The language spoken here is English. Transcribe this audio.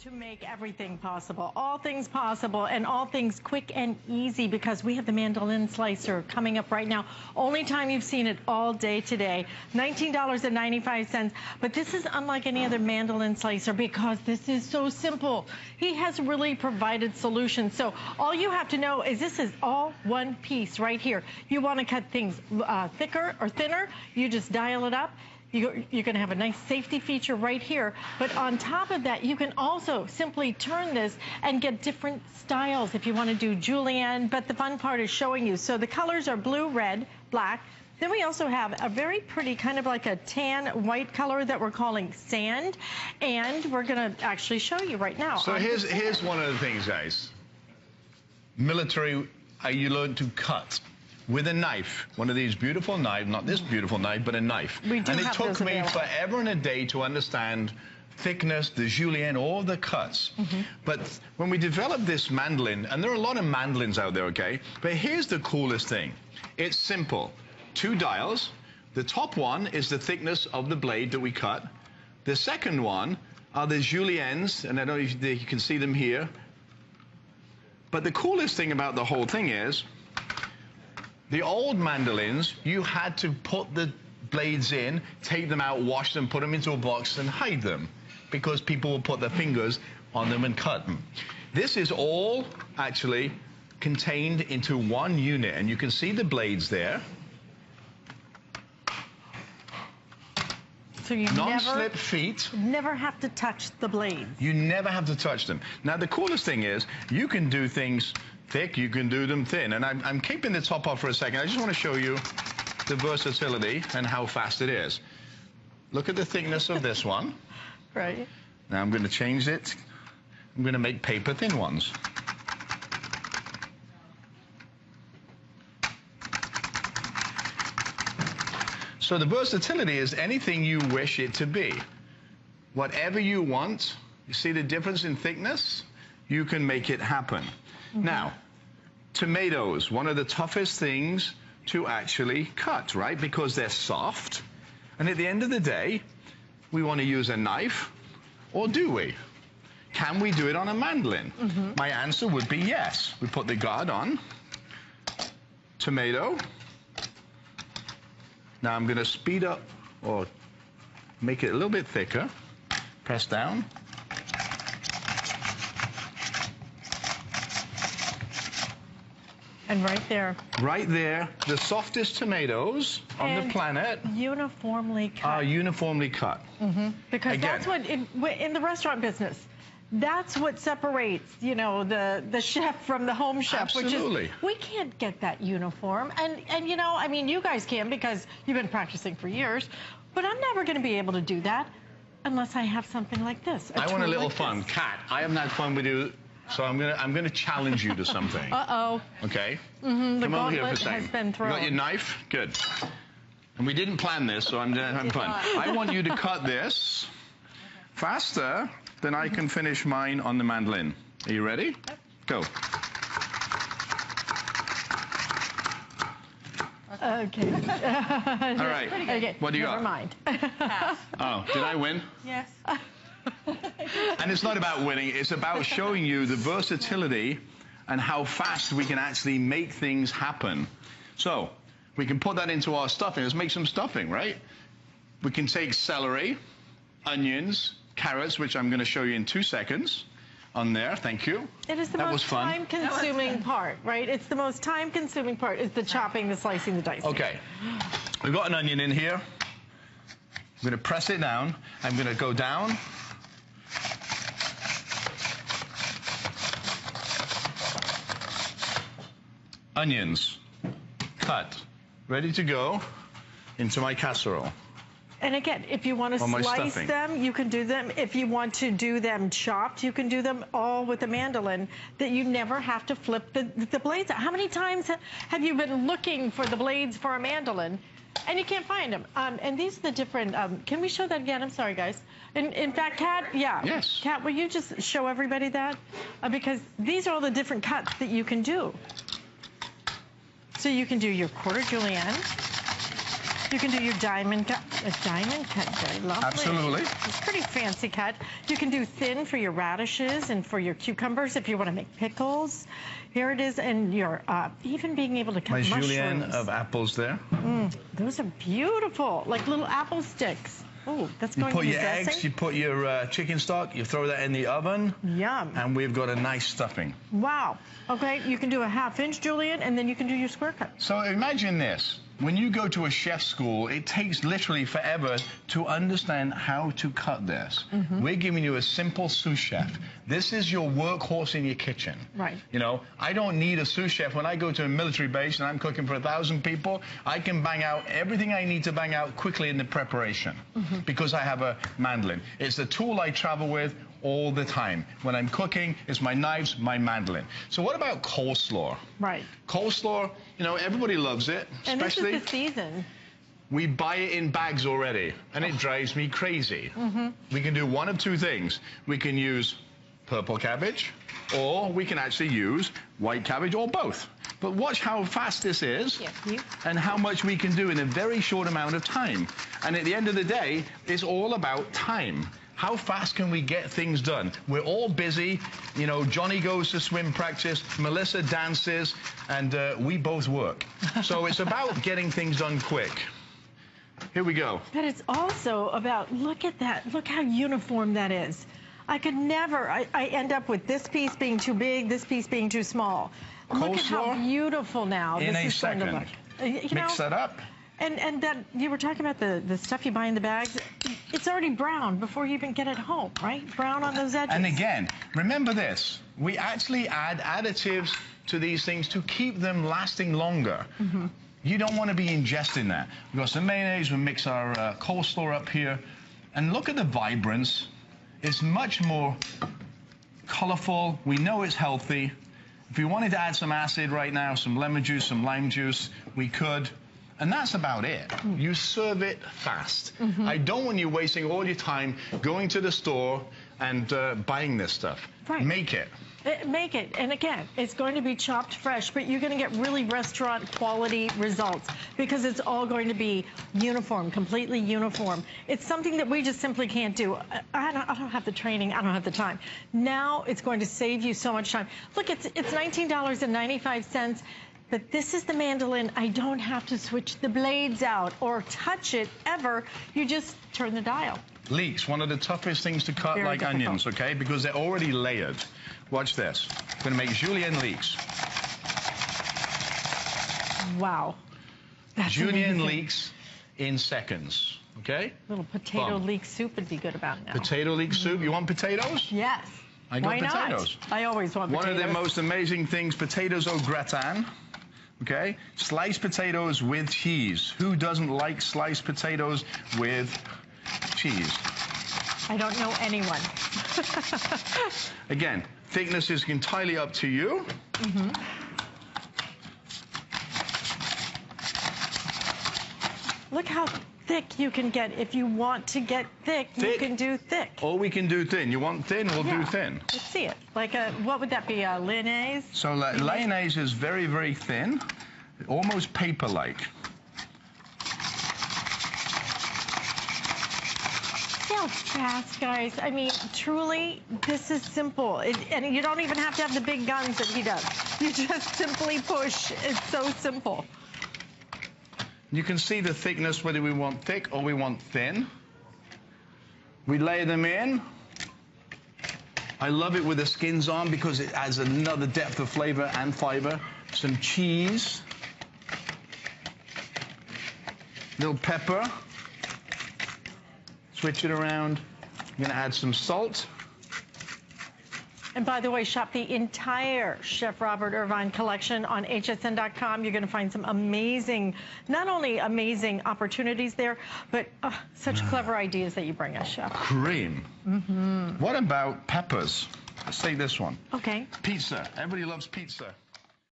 To make everything possible, all things possible, and all things quick and easy, because we have the mandolin slicer coming up right now. Only time you've seen it all day today. $19.95. But this is unlike any other mandolin slicer because this is so simple. He has really provided solutions. So all you have to know is this is all one piece right here. You want to cut things thicker or thinner, you just dial it up. You're going to have a nice safety feature right here. But on top of that, you can also simply turn this and get different styles if you want to do Julienne. But the fun part is showing you. So the colors are blue, red, black. Then we also have a very pretty kind of like a tan white color that we're calling sand. And we're going to actually show you right now. So here's one of the things, guys. Military, you learn to cut. With a knife, one of these beautiful knives, not this beautiful knife, but a knife. We do and it have took those me available. forever and a day to understand thickness, the Julienne, all the cuts. But when we developed this mandolin, and there are a lot of mandolins out there, okay? But here's the coolest thing. It's simple. 2 dials. The top one is the thickness of the blade that we cut. The second one are the Juliennes, and I don't know if you can see them here. But the coolest thing about the whole thing is, the old mandolins, you had to put the blades in, take them out, wash them, put them into a box and hide them because people would put their fingers on them and cut them. This is all actually contained into one unit, and you can see the blades there. So you non-slip feet. Never have to touch the blades. You never have to touch them. Now, the coolest thing is you can do things thick, you can do them thin. And I'm keeping the top off for a second. I just want to show you the versatility and how fast it is. Look at the thickness of this one. Right. Now I'm going to change it. I'm going to make paper thin ones. So the versatility is anything you wish it to be. Whatever you want, you see the difference in thickness? You can make it happen. Now, tomatoes, one of the toughest things to actually cut, right? Because they're soft. And at the end of the day, we want to use a knife, or do we? Can we do it on a mandolin? My answer would be yes. We put the guard on. Tomato. Now I'm going to speed up or make it a little bit thicker. Press down. And right there. Right there, the softest tomatoes on the planet uniformly cut. are uniformly cut. Because Again, that's what, in the restaurant business, that's what separates, you know, the chef from the home chef. Absolutely. Which is, we can't get that uniform. And you know, I mean, you guys can because you've been practicing for years. But I'm never going to be able to do that unless I have something like this. I want a little fun. Kat, I haven't had fun with you, so I'm gonna challenge you to something. Uh-oh. Okay? The Come over here for a gauntlet second. has been thrown. You got your knife? Good. And we didn't plan this, so I'm having fun. I want you to cut this faster than I can finish mine on the mandolin. Are you ready? Yep. Go. Okay. All right. Okay. What do you Never got? mind. Oh, did I win? Yes. And it's not about winning, it's about showing you the versatility and how fast we can actually make things happen. So, we can put that into our stuffing. Let's make some stuffing, right? We can take celery, onions, carrots, which I'm going to show you in 2 seconds on there. Thank you. It is the most time-consuming part, right? It's the most time-consuming part, is the chopping, the slicing, the dicing. Okay. We've got an onion in here. I'm going to press it down. I'm going to go down. Onions, cut, ready to go into my casserole. And again, if you want to slice them, you can do them. If you want to do them chopped, you can do them all with a mandolin, that you never have to flip the blades out. How many times have you been looking for the blades for a mandolin and you can't find them? And these are the different, can we show that again? I'm sorry, guys. In fact, Kat, Yes. Kat, will you just show everybody that? Because these are all the different cuts that you can do. So you can do your quarter Julienne. You can do your diamond cut. A diamond cut, very lovely. Absolutely. It's a pretty fancy cut. You can do thin for your radishes and for your cucumbers if you want to make pickles. Here it is, and you're even being able to cut mushrooms. My Julienne of apples there. Those are beautiful, like little apple sticks. Oh, that's going to be You put your eggs, you put your chicken stock, you throw that in the oven. Yum. And we've got a nice stuffing. Wow. Okay, you can do a 1/2 inch, Julienne, and then you can do your square cut. So imagine this. When you go to a chef school, it takes literally forever to understand how to cut this. We're giving you a simple sous chef. This is your workhorse in your kitchen. Right. You know, I don't need a sous chef. When I go to a military base and I'm cooking for 1,000 people, I can bang out everything I need to bang out quickly in the preparation because I have a mandolin. It's the tool I travel with all the time. When I'm cooking, it's my knives, my mandolin. So what about coleslaw? Right. Coleslaw, you know, everybody loves it. And especially this is the season. we buy it in bags already, and it drives me crazy. We can do one of two things. We can use purple cabbage, or we can actually use white cabbage, or both. But watch how fast this is and how much we can do in a very short amount of time. And at the end of the day, it's all about time. How fast can we get things done? We're all busy. You know, Johnny goes to swim practice, Melissa dances, and we both work. So it's about getting things done quick. Here we go. But it's also about, look at that. Look how uniform that is. I could never, I end up with this piece being too big, this piece being too small. Look at how beautiful now in this a is second. going to look. Mix that up. And that, you were talking about the stuff you buy in the bags. It's already brown before you even get it home, right? Brown on those edges. And again, remember this. We actually add additives to these things to keep them lasting longer. You don't want to be ingesting that. We've got some mayonnaise. We mix our coleslaw up here. And look at the vibrance. It's much more colorful. We know it's healthy. If we wanted to add some acid right now, some lemon juice, some lime juice, we could. And that's about it. You serve it fast. I don't want you wasting all your time going to the store and buying this stuff. Right. Make it. Make it. And again, it's going to be chopped fresh, but you're going to get really restaurant quality results because it's all going to be uniform, completely uniform. It's something that we just simply can't do. I don't have the training. I don't have the time. Now it's going to save you so much time. Look, it's $19.95. But this is the mandolin. I don't have to switch the blades out or touch it ever. You just turn the dial. Leeks, one of the toughest things to cut Very like difficult. onions, okay? Because they're already layered. Watch this. I'm going to make Julienne leeks. Wow. That's Julienne amazing. leeks in seconds, okay? Little potato leek soup would be good about now. Potato leek soup. You want potatoes? Yes. I got Why potatoes. Not? I always want potatoes. One of the most amazing things, potatoes au gratin. Okay? Sliced potatoes with cheese. Who doesn't like sliced potatoes with cheese? I don't know anyone. Again, thickness is entirely up to you. Look how thick you can get. If you want to get thick, you can do thick. Or we can do thin. You want thin, we'll do thin. Let's see it. Like a, what would that be, a lyonnaise? So lyonnaise is very, very thin, almost paper-like. See how fast, guys? I mean, truly, this is simple. And you don't even have to have the big guns that he does. You just simply push. It's so simple. You can see the thickness, whether we want thick or we want thin. We lay them in. I love it with the skins on because it adds another depth of flavor and fiber. Some cheese. Little pepper. Switch it around. I'm going to add some salt. And by the way, shop the entire Chef Robert Irvine collection on hsn.com. You're going to find some amazing, not only amazing opportunities there, but such clever ideas that you bring us, Chef. Cream. What about peppers? Let's take this one. Okay. Pizza. Everybody loves pizza.